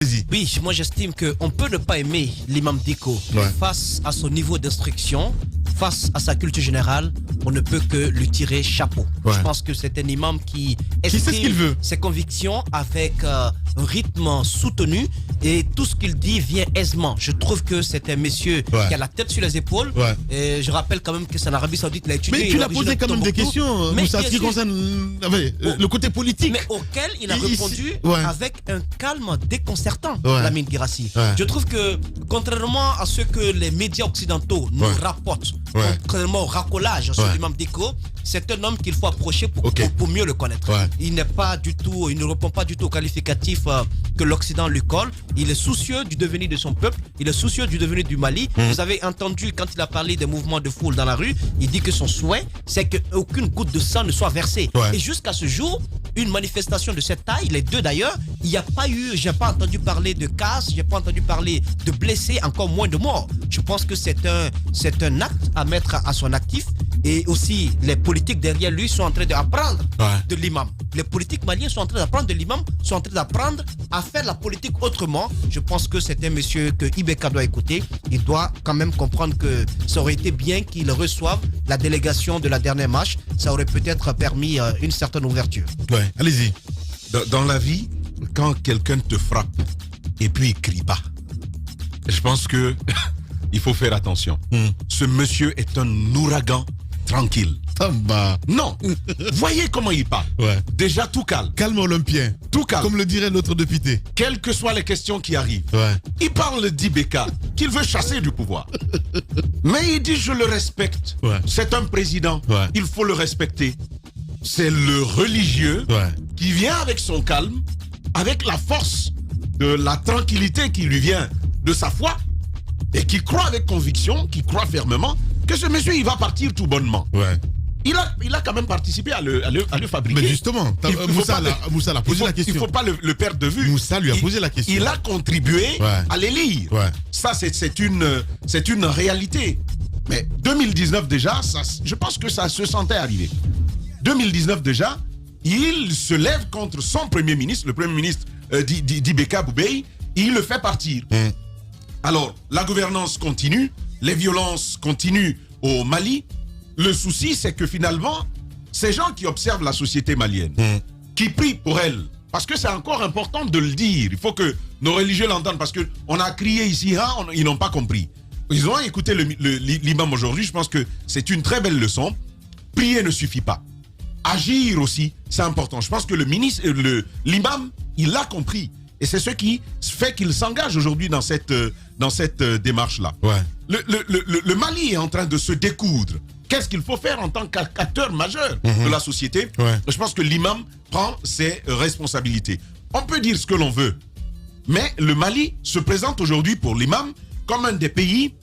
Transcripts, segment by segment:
Oui, moi j'estime qu'on peut ne pas aimer l'imam Dicko, mais face à son niveau d'instruction, face à sa culture générale, on ne peut que lui tirer chapeau. Je pense que c'est un imam qui exprime ses convictions avec un rythme soutenu et tout ce qu'il dit vient aisément. Je trouve que c'est un monsieur qui a la tête sur les épaules. Et je rappelle quand même que c'est en Arabie Saoudite qu'il a étudié. Mais tu l'as posé quand même des questions, Moussa, ce qui concerne le côté politique. Mais auquel il a répondu avec un calme déconcertant, Lamine Guirassy. Je trouve que, contrairement à ce que les médias occidentaux nous rapportent, contrairement au racolage sur l'imam Dicko, c'est un homme qu'il faut approcher pour mieux le connaître. Il n'est pas du tout, il ne répond pas du tout au qualificatif que l'Occident lui colle. Il est soucieux du devenir de son peuple, il est soucieux du devenir du Mali. Vous avez entendu quand il a parlé des mouvements de foule dans la rue, il dit que son souhait, c'est qu'aucune goutte de sang ne soit versée. Et jusqu'à ce jour, une manifestation de cette taille, les deux d'ailleurs, il n'y a pas eu, j'ai pas entendu parler de casse, j'ai pas entendu parler de blessés, encore moins de morts. Je pense que c'est un acte à mettre à son actif. Et aussi, les politiques derrière lui sont en train d'apprendre de l'imam. Les politiques maliens sont en train d'apprendre de l'imam, sont en train d'apprendre à faire la politique autrement. Je pense que c'est un monsieur que Ibeka doit écouter. Il doit quand même comprendre que ça aurait été bien qu'il reçoive la délégation de la dernière marche. Ça aurait peut-être permis une certaine ouverture. Allez-y. Dans la vie, quand quelqu'un te frappe et puis il crie pas, je pense que il faut faire attention. Ce monsieur est un ouragan tranquille. Non, voyez comment il parle. Déjà tout calme. Calme olympien. Tout calme. Comme le dirait notre député. Quelles que soient les questions qui arrivent. Il parle d'Ibeka, qu'il veut chasser du pouvoir. Mais il dit je le respecte. C'est un président. Il faut le respecter. C'est le religieux qui vient avec son calme, avec la force de la tranquillité qui lui vient de sa foi et qui croit avec conviction, qui croit fermement que ce monsieur il va partir tout bonnement. Il a quand même participé à le fabriquer. Mais justement, Moussa l'a posé la question. Il ne faut pas le perdre de vue. Moussa lui a posé la question. Il a contribué à l'élire. Ça, c'est une réalité. Mais 2019 déjà, je pense que ça se sentait arriver. 2019 déjà, il se lève contre son premier ministre, le premier ministre d'Ibeka Boubèye, et il le fait partir. Alors, la gouvernance continue, les violences continuent au Mali. Le souci, c'est que finalement, ces gens qui observent la société malienne, qui prient pour elle, parce que c'est encore important de le dire, il faut que nos religieux l'entendent, parce qu'on a crié ici, ils n'ont pas compris. Ils ont écouté l'imam aujourd'hui, je pense que c'est une très belle leçon. Prier ne suffit pas. Agir aussi, c'est important. Je pense que l'imam, il l'a compris. Et c'est ce qui fait qu'il s'engage aujourd'hui dans cette démarche-là. Le Mali est en train de se découdre. Qu'est-ce qu'il faut faire en tant qu'acteur majeur de la société? Je pense que l'imam prend ses responsabilités. On peut dire ce que l'on veut, mais le Mali se présente aujourd'hui pour l'imam comme un des pays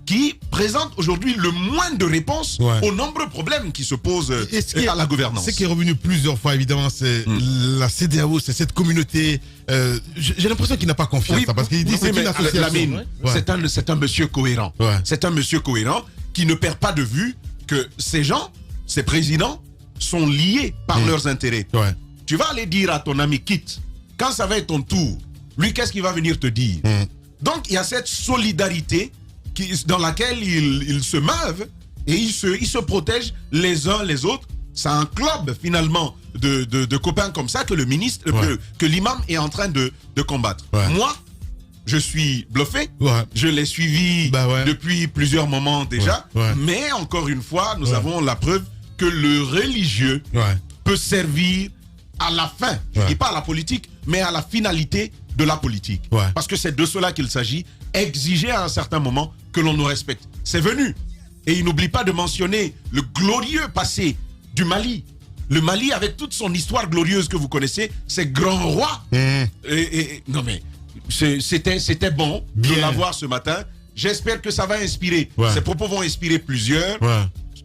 qui présente aujourd'hui le moins de réponses aux nombreux problèmes qui se posent à la gouvernance. Ce qui est revenu plusieurs fois, évidemment, c'est la CEDEAO, c'est cette communauté. J'ai l'impression qu'il n'a pas confiance, parce qu'il dit c'est une association. C'est un monsieur cohérent. C'est un monsieur cohérent qui ne perd pas de vue que ces gens, ces présidents, sont liés par leurs intérêts. Tu vas aller dire à ton ami quitte, quand ça va être ton tour, lui, qu'est-ce qu'il va venir te dire? Donc, il y a cette solidarité dans laquelle ils se meuvent et ils se protègent les uns les autres. C'est un club finalement de copains comme ça que le ministre, que l'imam est en train de combattre. Moi, je suis bluffé. Je l'ai suivi depuis plusieurs moments déjà. Mais encore une fois, nous avons la preuve que le religieux peut servir à la fin. Je ne dis pas à la politique, mais à la finalité de la politique. Parce que c'est de cela qu'il s'agit. Exiger à un certain moment que l'on nous respecte. C'est venu. Et il n'oublie pas de mentionner le glorieux passé du Mali. Le Mali, avec toute son histoire glorieuse que vous connaissez, ces grands rois. Non mais, c'était bon de l'avoir ce matin. J'espère que ça va inspirer. Ces propos vont inspirer plusieurs.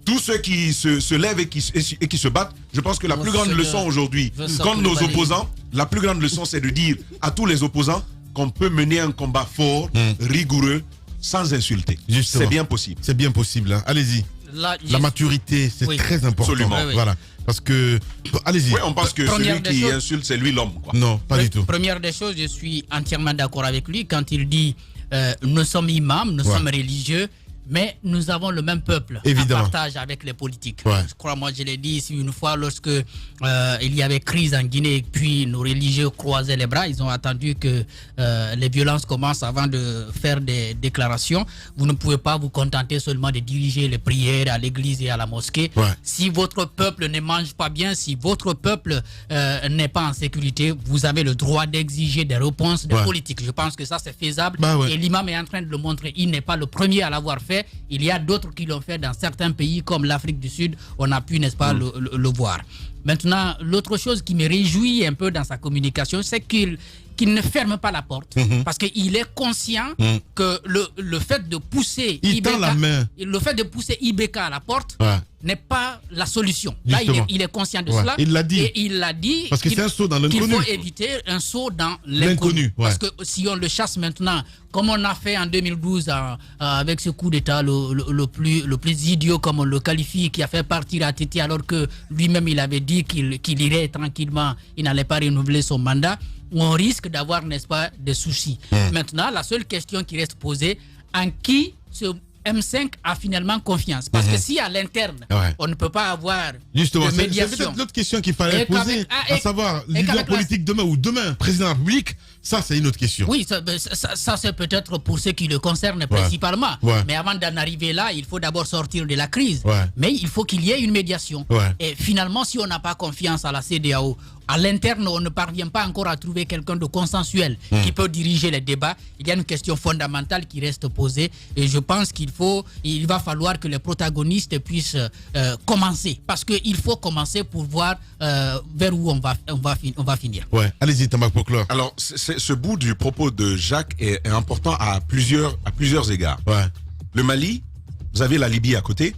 Tous ceux qui se lèvent et qui se battent, je pense que la plus grande leçon aujourd'hui, contre nos opposants, la plus grande leçon, c'est de dire à tous les opposants qu'on peut mener un combat fort, rigoureux, sans insulter. C'est bien possible. C'est bien possible. Allez-y. la maturité, c'est très important. Absolument. Voilà. Parce que, allez-y. Oui, on pense que celui qui insulte, c'est lui l'homme. Non, pas du tout. Première des choses, je suis entièrement d'accord avec lui quand il dit nous sommes imams, nous sommes religieux, mais nous avons le même peuple en partage avec les politiques. Je crois, moi je l'ai dit ici une fois lorsque il y avait crise en Guinée, puis nos religieux croisaient les bras, ils ont attendu que les violences commencent avant de faire des déclarations. Vous ne pouvez pas vous contenter seulement de diriger les prières à l'église et à la mosquée. Si votre peuple ne mange pas bien, si votre peuple n'est pas en sécurité, vous avez le droit d'exiger des réponses des politiques. Je pense que ça c'est faisable et l'imam est en train de le montrer. Il n'est pas le premier à l'avoir fait. Il y a d'autres qui l'ont fait dans certains pays comme l'Afrique du Sud. On a pu, n'est-ce pas, le voir. Maintenant, l'autre chose qui me réjouit un peu dans sa communication, c'est qu'il ne ferme pas la porte. Parce qu'il est conscient que le fait de pousser le fait de pousser IBK à la porte n'est pas la solution. Là, il est conscient de cela. Il l'a dit. Et il l'a dit. Parce que c'est un saut dans l'inconnu. Qu'il faut éviter un saut dans l'inconnu. Parce que si on le chasse maintenant, comme on a fait en 2012 avec ce coup d'État le plus idiot, comme on le qualifie, qui a fait partir ATT alors que lui-même il avait dit qu'il irait tranquillement, il n'allait pas renouveler son mandat, on risque d'avoir, n'est-ce pas, des soucis. Maintenant, la seule question qui reste posée, en qui ce M5 a finalement confiance. Parce que si à l'interne, on ne peut pas avoir justement, de médiation. C'est peut-être l'autre question qu'il fallait poser, à savoir, leader politique demain ou demain, président de la République, ça c'est une autre question. Oui, ça c'est peut-être pour ceux qui le concernent principalement. Mais avant d'en arriver là, il faut d'abord sortir de la crise. Mais il faut qu'il y ait une médiation. Et finalement, si on n'a pas confiance à la CEDEAO, à l'interne, on ne parvient pas encore à trouver quelqu'un de consensuel qui peut diriger les débats. Il y a une question fondamentale qui reste posée et je pense qu'il va falloir que les protagonistes puissent commencer. Parce qu'il faut commencer pour voir vers où on va finir. Allez-y, Tambak, pour clore. Alors, ce bout du propos de Jacques est important à plusieurs égards. Le Mali, vous avez la Libye à côté.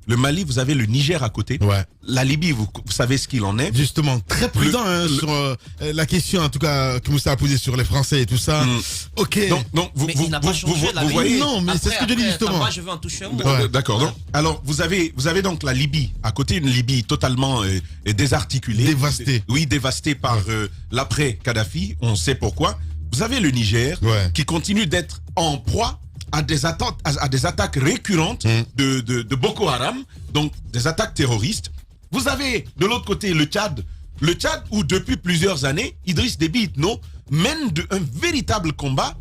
Le Mali, vous avez le Niger à côté. La Libye, vous savez ce qu'il en est. Justement, très prudent sur la question, en tout cas, que Moussa a posée sur les Français et tout ça. Ok. Donc vous voyez. Non, mais c'est ce que je dis justement. Moi, je veux en toucher un mot. D'accord. Donc, alors, vous avez donc la Libye à côté, une Libye totalement désarticulée. Dévastée. Oui, dévastée par l'après-Kadhafi. On sait pourquoi. Vous avez le Niger qui continue d'être en proie à des attaques récurrentes de Boko Haram, donc des attaques terroristes. Vous avez de l'autre côté le Tchad où depuis plusieurs années, Idriss Déby Itno mène un véritable combat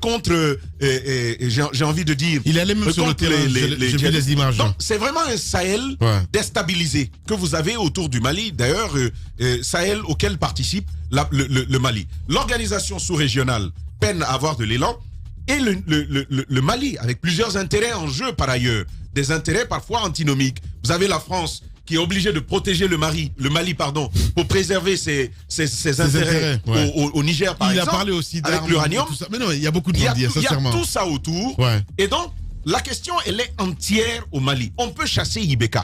contre, j'ai envie de dire... Il allait même sur le terrain, j'ai vu les images. Donc c'est vraiment un Sahel déstabilisé que vous avez autour du Mali. D'ailleurs, Sahel auquel participe le Mali. L'organisation sous-régionale peine à avoir de l'élan. Et le Mali, avec plusieurs intérêts en jeu par ailleurs, des intérêts parfois antinomiques. Vous avez la France qui est obligée de protéger le Mali, pour préserver ses intérêts au Niger, par exemple. Il a parlé aussi avec l'uranium. Mais non, il y a beaucoup de monde, sincèrement. Il y a tout ça autour. Et donc, la question, elle est entière au Mali. On peut chasser IBK.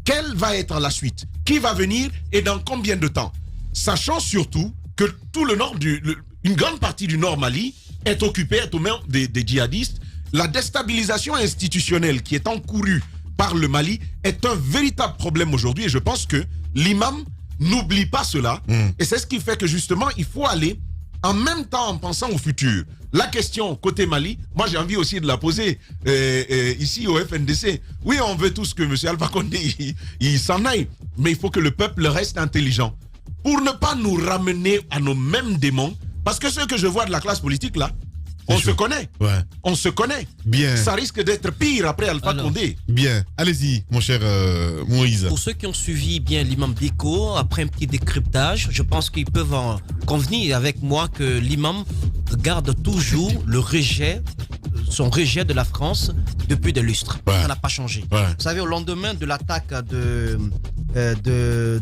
Quelle va être la suite? Qui va venir et dans combien de temps? Sachant surtout que tout le nord une grande partie du nord Mali est occupée aux mains des djihadistes. La déstabilisation institutionnelle qui est encourue par le Mali est un véritable problème aujourd'hui et je pense que l'imam n'oublie pas cela et c'est ce qui fait que justement il faut aller en même temps en pensant au futur. La question côté Mali, moi j'ai envie aussi de la poser ici au FNDC. Oui, on veut tous que M. Alpha Condé il s'en aille, mais il faut que le peuple reste intelligent pour ne pas nous ramener à nos mêmes démons. Parce que ce que je vois de la classe politique là, on se connaît. On se connaît. Bien. Ça risque d'être pire après Alpha Condé. Bien. Allez-y, mon cher Moïse. Pour ceux qui ont suivi bien l'imam Biko, après un petit décryptage, je pense qu'ils peuvent en convenir avec moi que l'imam garde toujours son rejet de la France depuis des lustres. Ça n'a pas changé. Vous savez, au lendemain de l'attaque de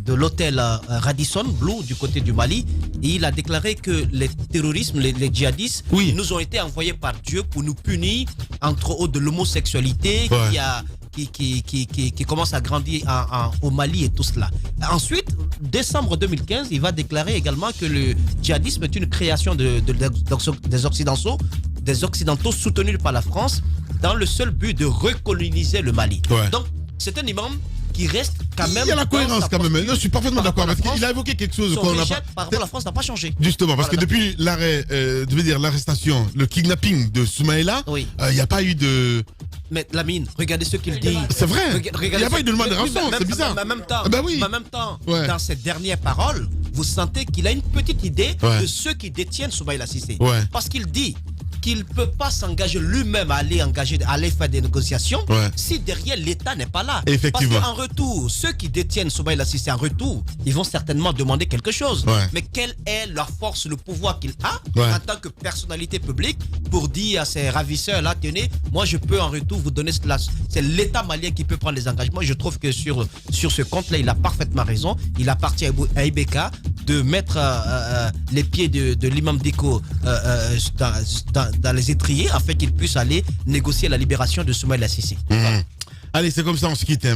l'hôtel Radisson Blu du côté du Mali, il a déclaré que les terroristes, les djihadistes, nous ont été envoyés par Dieu pour nous punir, entre autres de l'homosexualité qui commence à grandir au Mali et tout cela. Ensuite, décembre 2015, il va déclarer également que le djihadisme est une création des Occidentaux des Occidentaux soutenus par la France dans le seul but de recoloniser le Mali. Donc, c'est un imam qui reste quand même. Il y a la cohérence quand même. Non, je suis parfaitement d'accord parce qu'il a évoqué quelque chose qu'on n'a pas. Par rapport à la France n'a pas changé. Justement, parce que depuis l'arrestation, le kidnapping de Soumaïla, il n'y a pas eu de. Mais Lamine, regardez ce qu'il dit. C'est vrai. Il n'y a pas eu de demande de rançon, c'est bizarre. En même temps, dans ses dernières paroles, vous sentez qu'il a une petite idée de ceux qui détiennent Soumaïla Cissé. Parce qu'il dit qu'il ne peut pas s'engager lui-même à aller faire des négociations si derrière l'État n'est pas là. Effectivement. Parce qu'en retour, ceux qui détiennent Soumaïla Cissé en retour, ils vont certainement demander quelque chose. Mais quelle est la force, le pouvoir qu'il a en tant que personnalité publique pour dire à ses ravisseurs-là, tenez, moi je peux en retour vous donner cela. C'est l'État malien qui peut prendre les engagements. Je trouve que sur ce compte-là, il a parfaitement raison. Il appartient à Ibeka de mettre les pieds de l'imam Diko dans les étriers afin qu'il puisse aller négocier la libération de Soumaïla Cissé. Allez, c'est comme ça, on se quitte.